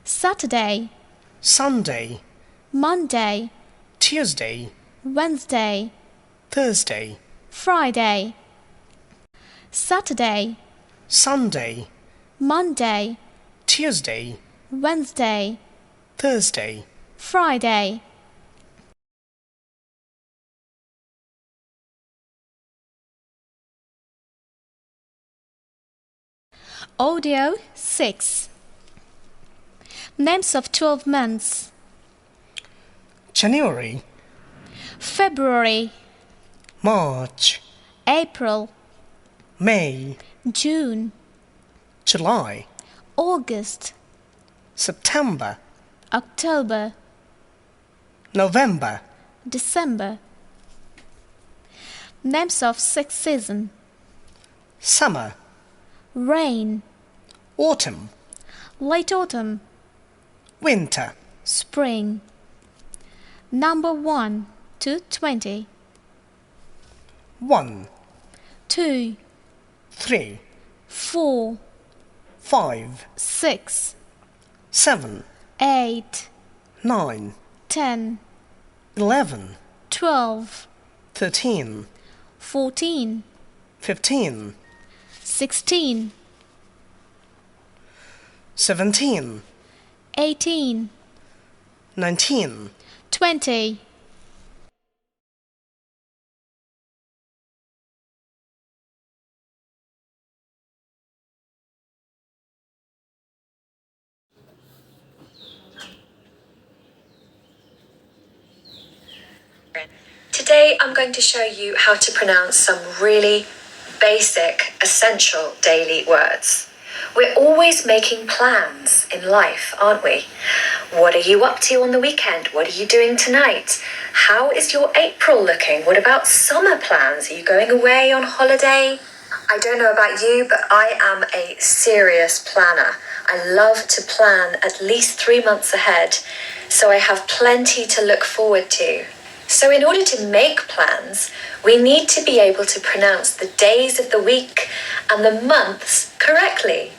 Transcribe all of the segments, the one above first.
Saturday, Sunday, Monday, Tuesday, Wednesday, Thursday, Friday. Saturday, Sunday, Monday, Tuesday, Wednesday, Thursday. Friday. Audio 6. Names of 12 months. January, February, March, April, May, June, July, August, September, October, November, December. Names of 6 seasons. summer, Rain, autumn, late autumn, winter. spring. Number 1 to 20. 1, 2, 3, 4, 5, 6, 7, 8, 9, 10, 11, 12, 13, 14, 15, 16, 17, 18, 19. 20. Today I'm going to show you how to pronounce some really basic, essential daily words. We're always making plans in life, aren't we? What are you up to on the weekend? What are you doing tonight? How is your April looking? What about summer plans? Are you going away on holiday? I don't know about you, but I am a serious planner. I love to plan at least 3 months ahead, so I have plenty to look forward to. So in order to make plans, we need to be able to pronounce the days of the week and the months correctly.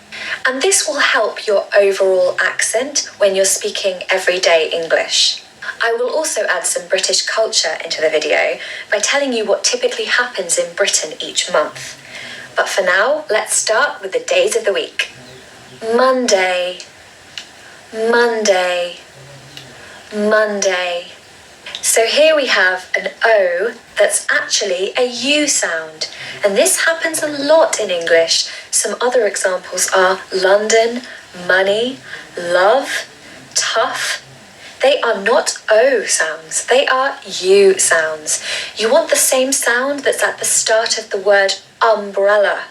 And this will help your overall accent when you're speaking everyday English. I will also add some British culture into the video by telling you what typically happens in Britain each month. But for now, let's start with the days of the week. Monday, Monday, Monday. So here we have an O that's actually a U sound. And this happens a lot in English. Some other examples are London, money, love, tough. They are not O sounds, they are U sounds. You want the same sound that's at the start of the word umbrella.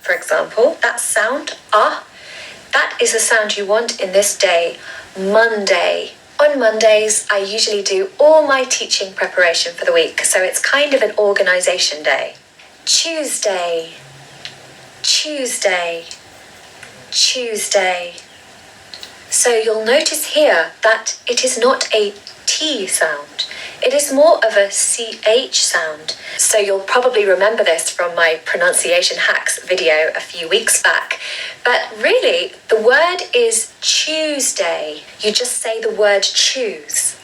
For example, that sound, that is the sound you want in this day, Monday. On Mondays, I usually do all my teaching preparation for the week, so it's kind of an organisation day. Tuesday, Tuesday, Tuesday. So you'll notice here that it is not a T sound. It is more of a CH sound. So you'll probably remember this from my pronunciation hacks video a few weeks back. But really, the word is Tuesday. You just say the word choose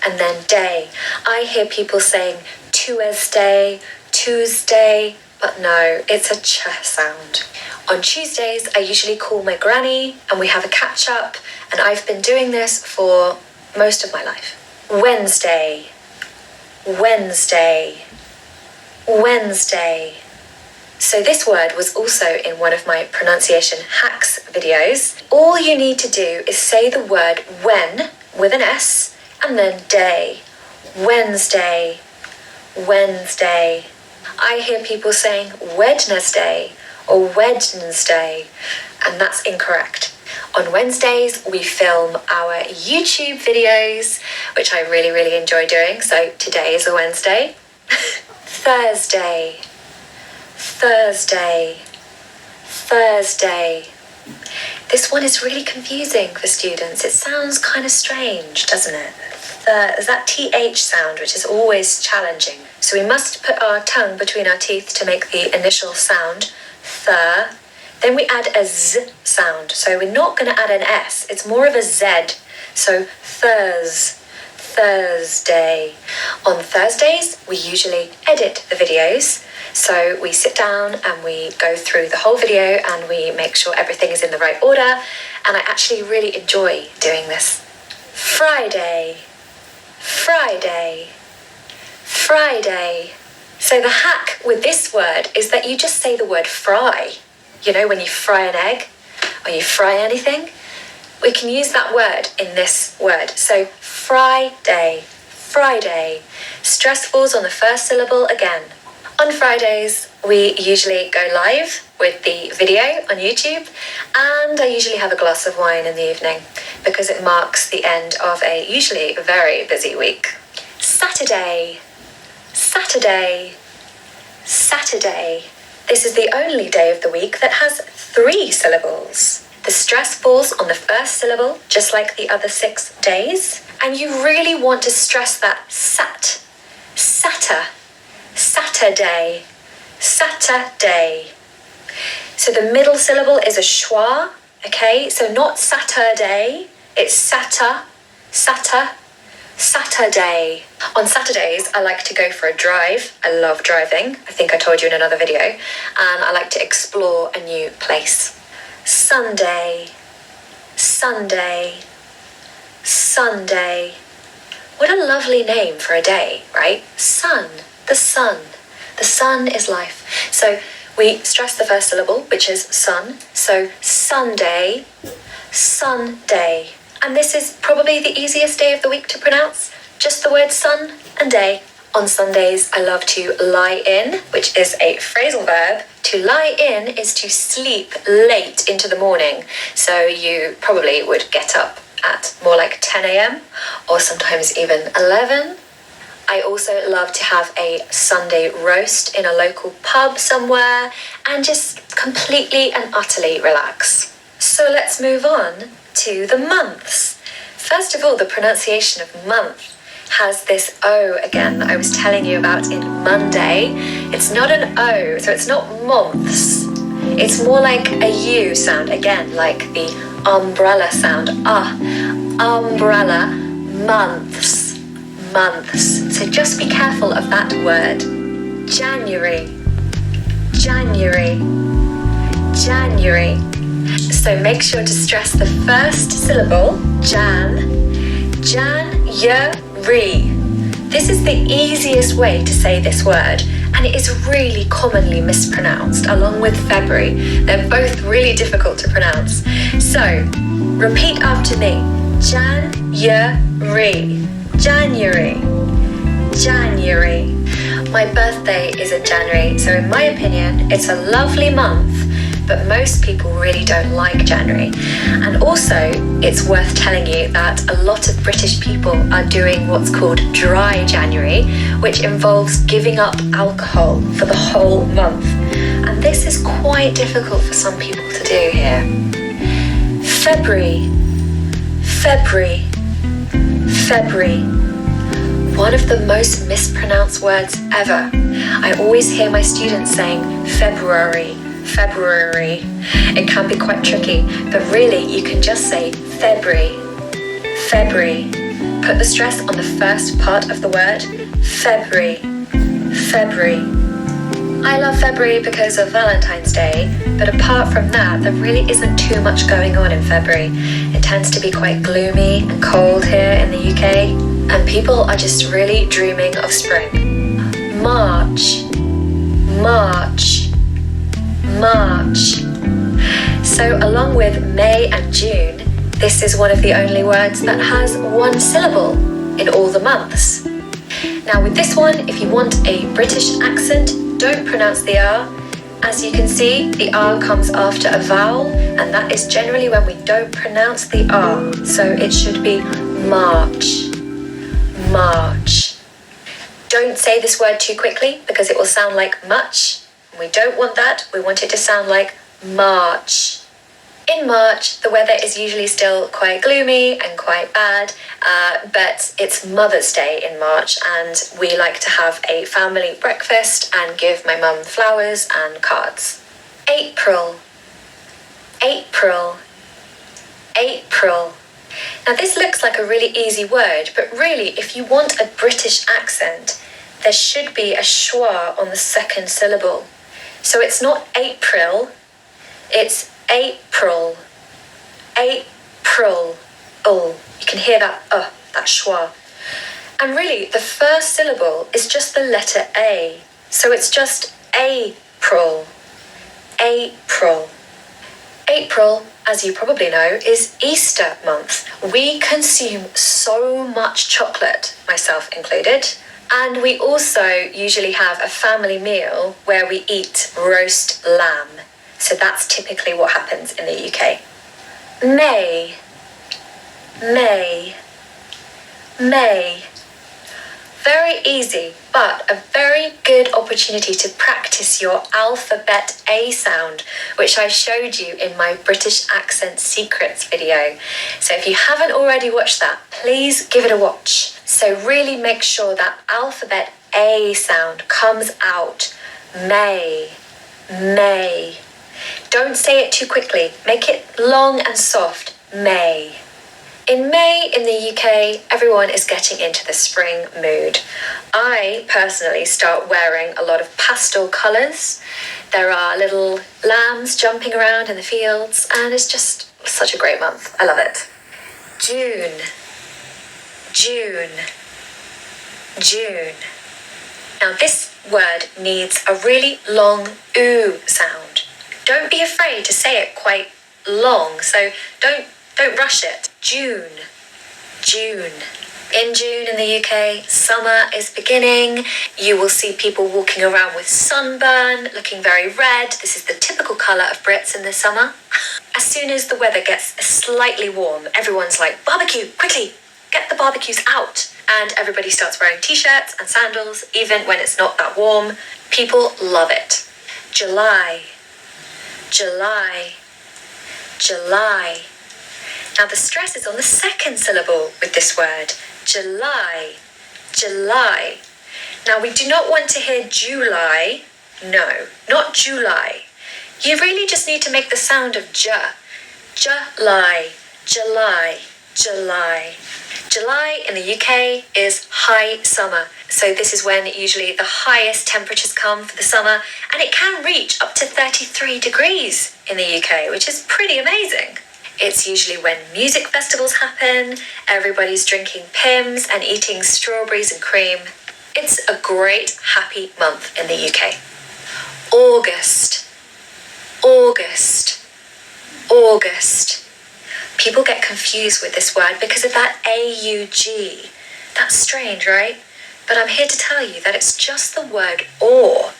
and then day. I hear people saying Tuesday, Tuesday, but no, it's a ch sound. On Tuesdays, I usually call my granny and we have a catch up, and I've been doing this for most of my life. Wednesday, Wednesday, Wednesday. So this word was also in one of my pronunciation hacks videos. All you need to do is say the word when with an S and then day. Wednesday, Wednesday. I hear people saying Wednesday or Wednesday, and that's incorrect. On Wednesdays, we film our YouTube videos, which I really enjoy doing. So today is a Wednesday. Thursday, Thursday, Thursday. This one is really confusing for students. It sounds kind of strange, doesn't it? There's that TH sound, which is always challenging. So we must put our tongue between our teeth to make the initial sound, Then we add a Z sound. So we're not going to add an S. It's more of a Z. So Thursday. On Thursdays, we usually edit the videos. So we sit down and we go through the whole video and we make sure everything is in the right order. And I actually really enjoy doing this. Friday. So the hack with this word is that you just say the word fry. You know, when you fry an egg or you fry anything, we can use that word in this word. So Friday. Stress falls on the first syllable again. On Fridays, we usually go live with the video on YouTube, and I usually have a glass of wine in the evening because it marks the end of a usually very busy week. Saturday. This is the only day of the week that has 3 syllables. The stress falls on the first syllable, just like the other 6 days. And you really want to stress that Saturday. So the middle syllable is a schwa, okay? So not Saturday, it's Saturday. On Saturdays, I like to go for a drive. I love driving. I think I told you in another video. And I like to explore a new place. Sunday. What a lovely name for a day, right? The sun is life. So we stress the first syllable, which is sun. So Sunday. And this is probably the easiest day of the week to pronounce. Just the word sun and day. On Sundays, I love to lie in, which is a phrasal verb. To lie in is to sleep late into the morning. So you probably would get up at more like 10 a.m. or sometimes even 11. I also love to have a Sunday roast in a local pub somewhere and just completely and utterly relax. So let's move on to the months. First of all, the pronunciation of month has this O again that I was telling you about in Monday. It's not an O, so it's not months. It's more like a U sound, again, like the umbrella sound. Umbrella, months. So just be careful of that word. January. So make sure to stress the first syllable, January. This is the easiest way to say this word, and it is really commonly mispronounced, along with February. They're both really difficult to pronounce. So, repeat after me. January. My birthday is in January, so in my opinion, it's a lovely month. But most people really don't like January. And also, it's worth telling you that a lot of British people are doing what's called dry January, which involves giving up alcohol for the whole month. And this is quite difficult for some people to do here. February. One of the most mispronounced words ever. I always hear my students saying February. It can be quite tricky, but really you can just say February. Put the stress on the first part of the word, February. I love February because of Valentine's Day, but apart from that, there really isn't too much going on in February. It tends to be quite gloomy and cold here in the UK, and people are just really dreaming of spring. March. So along with May and June, this is one of the only words that has 1 syllable in all the months. Now with this one, if you want a British accent, don't pronounce the R. As you can see, the R comes after a vowel, and that is generally when we don't pronounce the R. So it should be March. Don't say this word too quickly because it will sound like much. We don't want that. We want it to sound like March. In March, the weather is usually still quite gloomy and quite bad, but it's Mother's Day in March, and we like to have a family breakfast and give my mum flowers and cards. April. April, April. Now this looks like a really easy word, but really if you want a British accent, there should be a schwa on the second syllable. So it's not April, it's April, April. Oh, you can hear that schwa. And really the first syllable is just the letter A. So it's just April, April. April, as you probably know, is Easter month. We consume so much chocolate, myself included, and we also usually have a family meal where we eat roast lamb. So that's typically what happens in the UK. May, May, May. Very easy, but a very good opportunity to practice your alphabet A sound, which I showed you in my British Accent Secrets video. So if you haven't already watched that, please give it a watch. So really make sure that alphabet A sound comes out. May, May. Don't say it too quickly. Make it long and soft. May. In May in the UK, everyone is getting into the spring mood. I personally start wearing a lot of pastel colours. There are little lambs jumping around in the fields, and it's just such a great month. I love it. June, June, June. Now this word needs a really long oo sound. Don't be afraid to say it quite long, so don't rush it. June, June. In June in the UK, summer is beginning. You will see people walking around with sunburn, looking very red. This is the typical colour of Brits in the summer. As soon as the weather gets slightly warm, everyone's like, barbecue, quickly, get the barbecues out. And everybody starts wearing t-shirts and sandals, even when it's not that warm. People love it. July, July, July. Now the stress is on the second syllable with this word. July, July. Now we do not want to hear July. No, not July. You really just need to make the sound of J. July, July, July. July in the UK is high summer. So this is when usually the highest temperatures come for the summer, and it can reach up to 33 degrees in the UK, which is pretty amazing. It's usually when music festivals happen, everybody's drinking Pimm's and eating strawberries and cream. It's a great, happy month in the UK. August, August, August. People get confused with this word because of that A-U-G. That's strange, right? But I'm here to tell you that it's just the word or.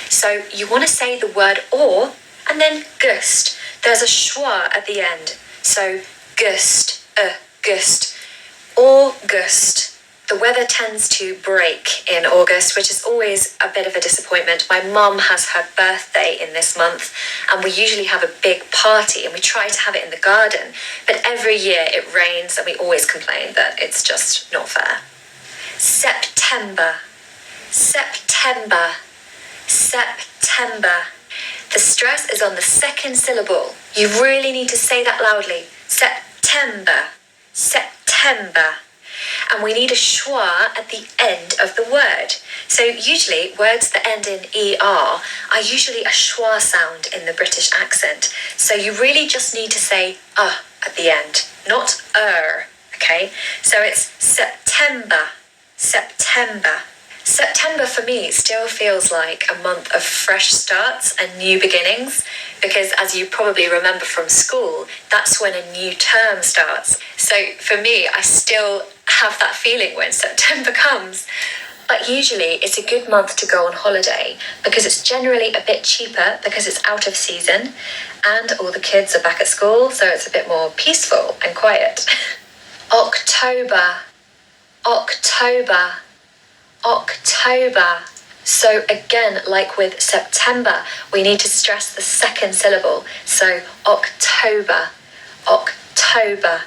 So you want to say the word or and then gust. There's a schwa at the end. So gust, gust, August. The weather tends to break in August, which is always a bit of a disappointment. My mum has her birthday in this month, and we usually have a big party, and we try to have it in the garden. But every year it rains, and we always complain that it's just not fair. September, September, September. The stress is on the second syllable. You really need to say that loudly. September, September. And we need a schwa at the end of the word. So usually words that end in ER are usually a schwa sound in the British accent. So you really just need to say at the end, not okay? So it's September, September. September for me still feels like a month of fresh starts and new beginnings, because as you probably remember from school, that's when a new term starts. So for me, I still have that feeling when September comes. But usually it's a good month to go on holiday because it's generally a bit cheaper because it's out of season and all the kids are back at school, so it's a bit more peaceful and quiet. October, October, October. So again, like with September, we need to stress the second syllable. So October, October. October.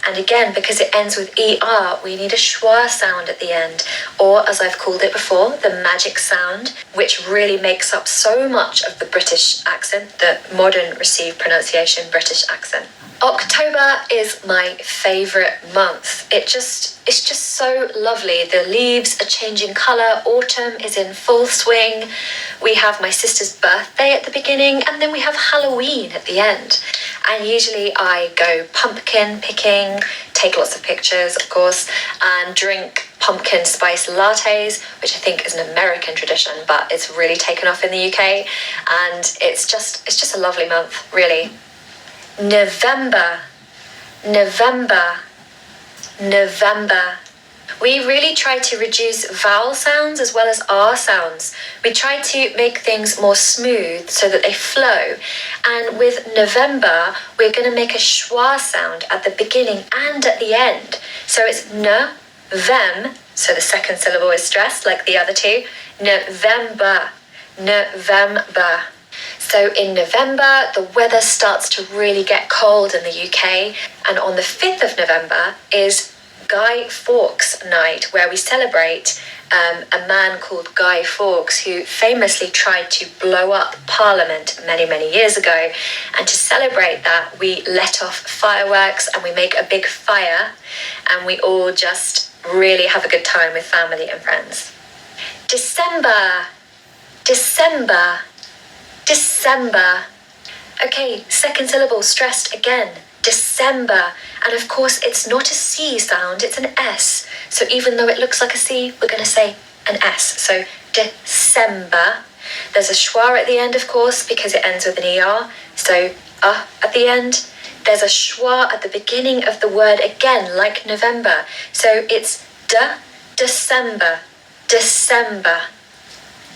And again, because it ends with ER, we need a schwa sound at the end, or as I've called it before, the magic sound, which really makes up so much of the British accent, the modern received pronunciation British accent. October is my favourite month. It's just so lovely. The leaves are changing colour, autumn is in full swing. We have my sister's birthday at the beginning, and then we have Halloween at the end. And usually I go pumpkin picking, take lots of pictures, of course, and drink pumpkin spice lattes, which I think is an American tradition, but it's really taken off in the UK. And it's just a lovely month, really. November, November, November. We really try to reduce vowel sounds as well as R sounds. We try to make things more smooth so that they flow. And with November, we're going to make a schwa sound at the beginning and at the end. So it's n, vem, so the second syllable is stressed like the other two. November, November. So in November, the weather starts to really get cold in the UK. And on the 5th of November is Guy Fawkes Night, where we celebrate a man called Guy Fawkes, who famously tried to blow up Parliament many, many years ago. And to celebrate that, we let off fireworks and we make a big fire, and we all just really have a good time with family and friends. December, December, December. Okay, second syllable stressed again. December. And of course, it's not a C sound, it's an S. So even though it looks like a C, we're going to say an S. So December. There's a schwa at the end, of course, because it ends with an ER. So at the end. There's a schwa at the beginning of the word again, like November. So it's December, December,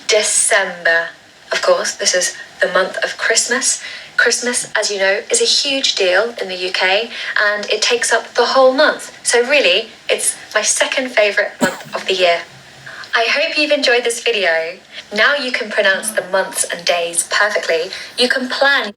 December. Of course, this is the month of Christmas. Christmas, as you know, is a huge deal in the UK, and it takes up the whole month. So really, it's my second favourite month of the year. I hope you've enjoyed this video. Now you can pronounce the months and days perfectly. You can plan